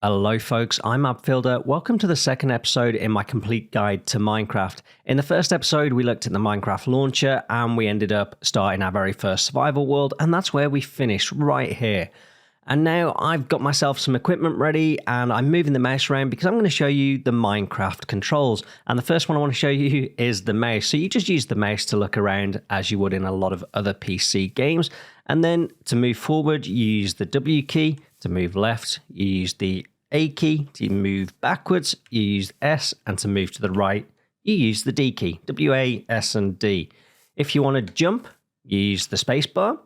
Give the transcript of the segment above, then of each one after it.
Hello folks, I'm Upfielder. Welcome to the second episode in my complete guide to Minecraft. In the first episode, we looked at the Minecraft launcher and we ended up starting our very first survival world, and that's where we finished, right here. And now I've got myself some equipment ready and I'm moving the mouse around because I'm going to show you the Minecraft controls. And the first one I want to show you is the mouse. So you just use the mouse to look around as you would in a lot of other PC games. And then to move forward, you use the W key. To move left, you use the A key. To move backwards, you use S. And to move to the right, you use the D key. W, A, S, and D. If you want to jump, you use the space bar.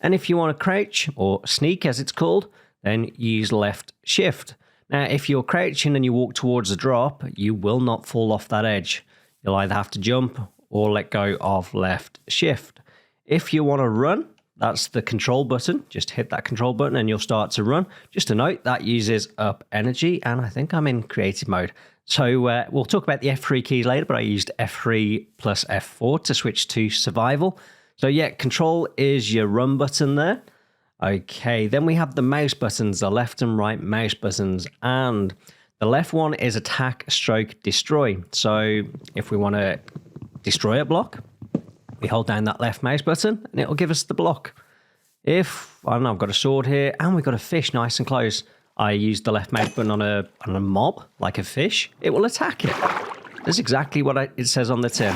And if you want to crouch, or sneak as it's called, then you use left shift. Now, if you're crouching and you walk towards a drop, you will not fall off that edge. You'll either have to jump or let go of left shift. If you want to run, that's the control button. Just hit that control button and you'll start to run. Just a note, that uses up energy, and I think I'm in creative mode. So we'll talk about the F3 keys later, but I used F3 plus F4 to switch to survival. So yeah, control is your run button there. Okay, then we have the mouse buttons, the left and right mouse buttons, and the left one is attack, stroke, destroy. So if we want to destroy a block, we hold down that left mouse button and it'll give us the block. If, I don't know, I've got a sword here and we've got a fish nice and close, I use the left mouse button on a mob, like a fish, it will attack it. That's exactly what it says on the tin.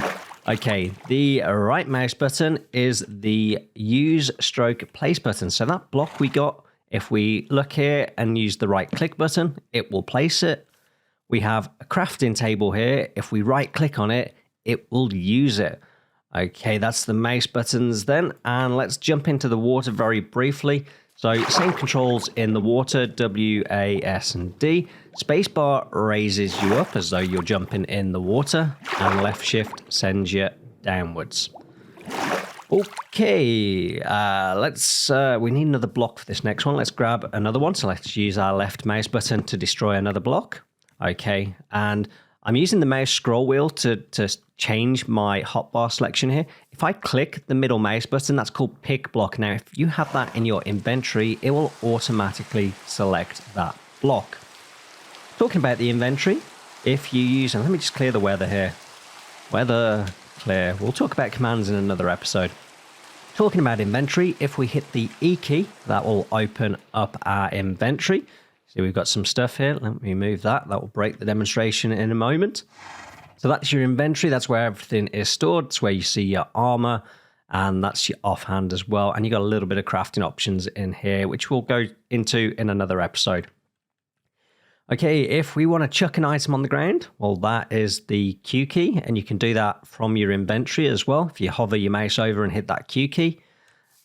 Okay, the right mouse button is the use stroke place button. So that block we got, if we look here and use the right click button, it will place it. We have a crafting table here. If we right click on it, it will use it. Okay, that's the mouse buttons then. And let's jump into the water very briefly. So same controls in the water, W, A, S, and D. Spacebar raises you up as though you're jumping in the water, and left shift sends you downwards. Okay, we need another block for this next one. Let's grab another one. So let's use our left mouse button to destroy another block. Okay, and I'm using the mouse scroll wheel to change my hotbar selection here. If I click the middle mouse button, that's called pick block. Now, if you have that in your inventory, it will automatically select that block. Talking about the inventory, if you use, and let me just clear the weather here. Weather clear. We'll talk about commands in another episode. Talking about inventory, if we hit the E key, that will open up our inventory. So we've got some stuff here. Let me move that. That will break the demonstration in a moment. So that's your inventory. That's where everything is stored. It's where you see your armor, and that's your offhand as well. And you got a little bit of crafting options in here, which we'll go into in another episode. Okay, if we want to chuck an item on the ground, well, that is the Q key, and you can do that from your inventory as well. If you hover your mouse over and hit that Q key,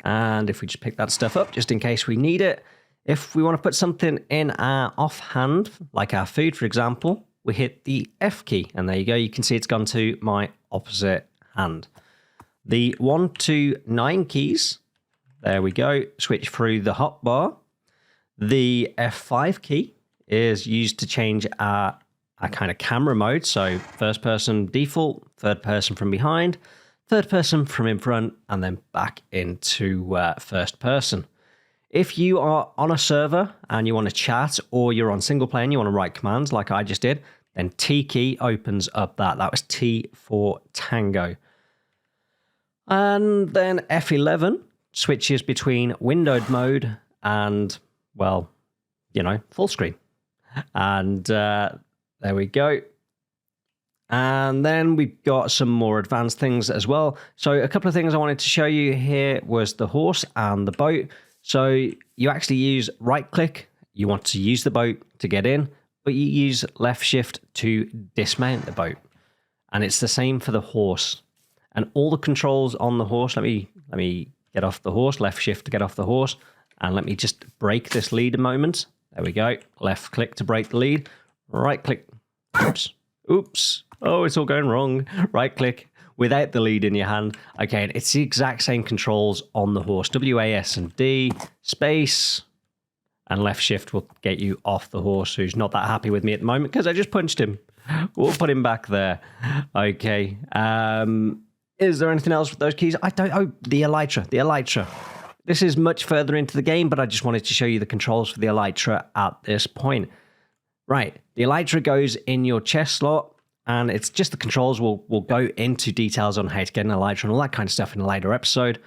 and if we just pick that stuff up, just in case we need it. If we want to put something in our offhand, like our food, for example, we hit the F key, and there you go. You can see it's gone to my opposite hand. The 1 to 9 keys, there we go, switch through the hotbar. The F5 key is used to change our kind of camera mode. So first person default, third person from behind, third person from in front, and then back into first person. If you are on a server and you want to chat, or you're on single player and you want to write commands like I just did, then T key opens up that. That was T for Tango. And then F11 switches between windowed mode and, well, you know, full screen. And there we go. And then we've got some more advanced things as well. So a couple of things I wanted to show you here was the horse and the boat. So you actually use right click. You want to use the boat to get in, but you use left shift to dismount the boat. And it's the same for the horse. And all the controls on the horse, let me get off the horse, left shift to get off the horse. And let me just break this lead a moment. There we go. Left click to break the lead. Right click. Oops. Oh, it's all going wrong. Right click without the lead in your hand. Okay, it's the exact same controls on the horse. W, A, S, and D, space, and left shift will get you off the horse, who's not that happy with me at the moment because I just punched him. We'll put him back there. Okay. Is there anything else with those keys? Oh, the Elytra. This is much further into the game, but I just wanted to show you the controls for the Elytra at this point. Right, the Elytra goes in your chest slot, and it's just the controls. We'll go into details on how to get an Elytra and all that kind of stuff in a later episode.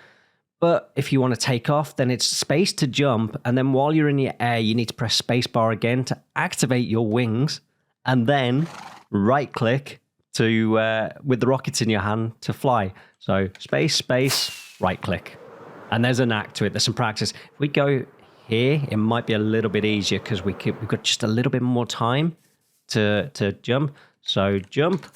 But if you want to take off, then it's space to jump, and then while you're in the air, you need to press spacebar again to activate your wings, and then right-click to with the rockets in your hand to fly. So space, right-click. And there's a knack to it. There's some practice. If we go here, it might be a little bit easier because we've got just a little bit more time to jump. So jump,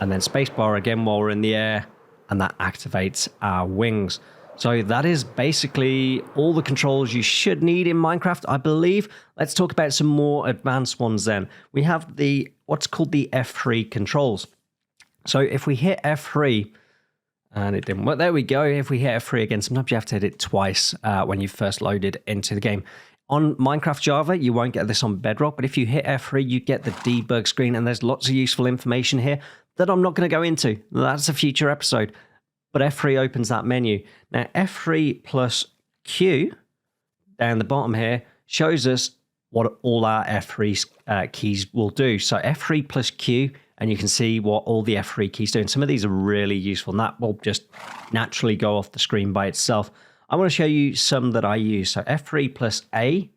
and then spacebar again while we're in the air, and that activates our wings. So that is basically all the controls you should need in Minecraft, I believe. Let's talk about some more advanced ones then. We have what's called the F3 controls. So if we hit F3, and it didn't work, there we go. If we hit F3 again, sometimes you have to hit it twice when you first loaded into the game. On Minecraft Java, you won't get this on Bedrock, but if you hit F3, you get the debug screen, and there's lots of useful information here that I'm not going to go into. That's a future episode. But F3 opens that menu. Now, F3 plus Q down the bottom here shows us what all our F3 keys will do. So F3 plus Q, and you can see what all the F3 keys do. And some of these are really useful, and that will just naturally go off the screen by itself. I want to show you some that I use. So F3 plus A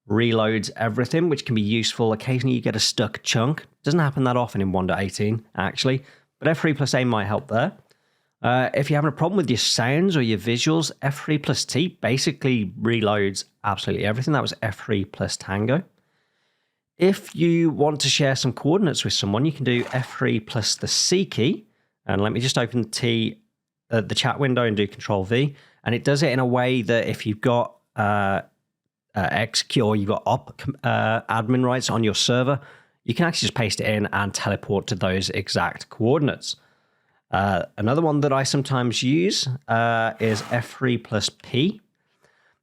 reloads everything, which can be useful. Occasionally you get a stuck chunk. Doesn't happen that often in 1.18, actually. But F3 plus A might help there. If you're having a problem with your sounds or your visuals, F3 plus T basically reloads absolutely everything. That was F3 plus Tango. If you want to share some coordinates with someone, you can do F3 plus the C key. And let me just open the chat window and do Control V. And it does it in a way that if you've got execute or you've got admin rights on your server, you can actually just paste it in and teleport to those exact coordinates. Another one that I sometimes use is F3 plus P.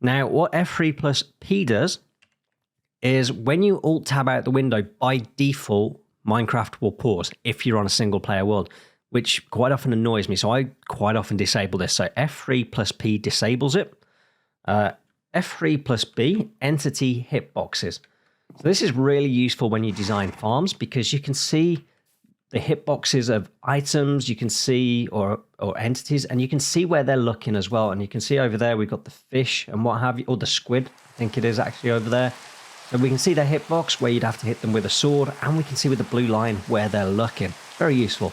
Now, what F3 plus P does is when you Alt-Tab out the window, by default, Minecraft will pause if you're on a single-player world, which quite often annoys me. So I quite often disable this. So F3 plus P disables it. F3 plus B, entity hitboxes. So this is really useful when you design farms because you can see the hitboxes of items, you can see, or entities, and you can see where they're looking as well. And you can see over there, we've got the fish and what have you, or the squid, I think it is actually over there. So we can see their hitbox where you'd have to hit them with a sword, and we can see with the blue line where they're looking. Very useful.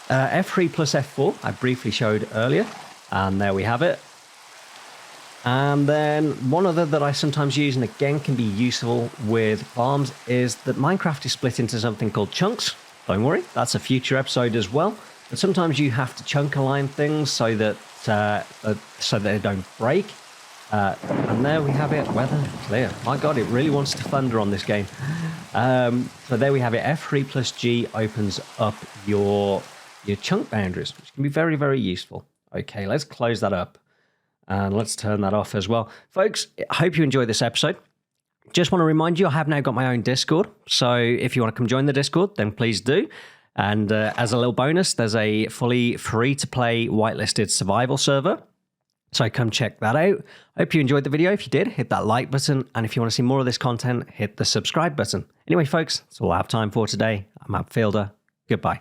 F3 plus F4, I briefly showed earlier, and there we have it. And then one other that I sometimes use, and again can be useful with farms, is that Minecraft is split into something called chunks. Don't worry, that's a future episode as well. But sometimes you have to chunk align things so that they don't break. And there we have it, weather clear. My God, it really wants to thunder on this game. So there we have it. F3 plus G opens up your chunk boundaries, which can be very, very useful. Okay, let's close that up and let's turn that off as well. Folks, I hope you enjoyed this episode. Just want to remind you, I have now got my own Discord. So if you want to come join the Discord, then please do. And as a little bonus, there's a fully free-to-play whitelisted survival server. So come check that out. Hope you enjoyed the video. If you did, hit that like button. And if you want to see more of this content, hit the subscribe button. Anyway, folks, that's all I have time for today. I'm Matt Fielder. Goodbye.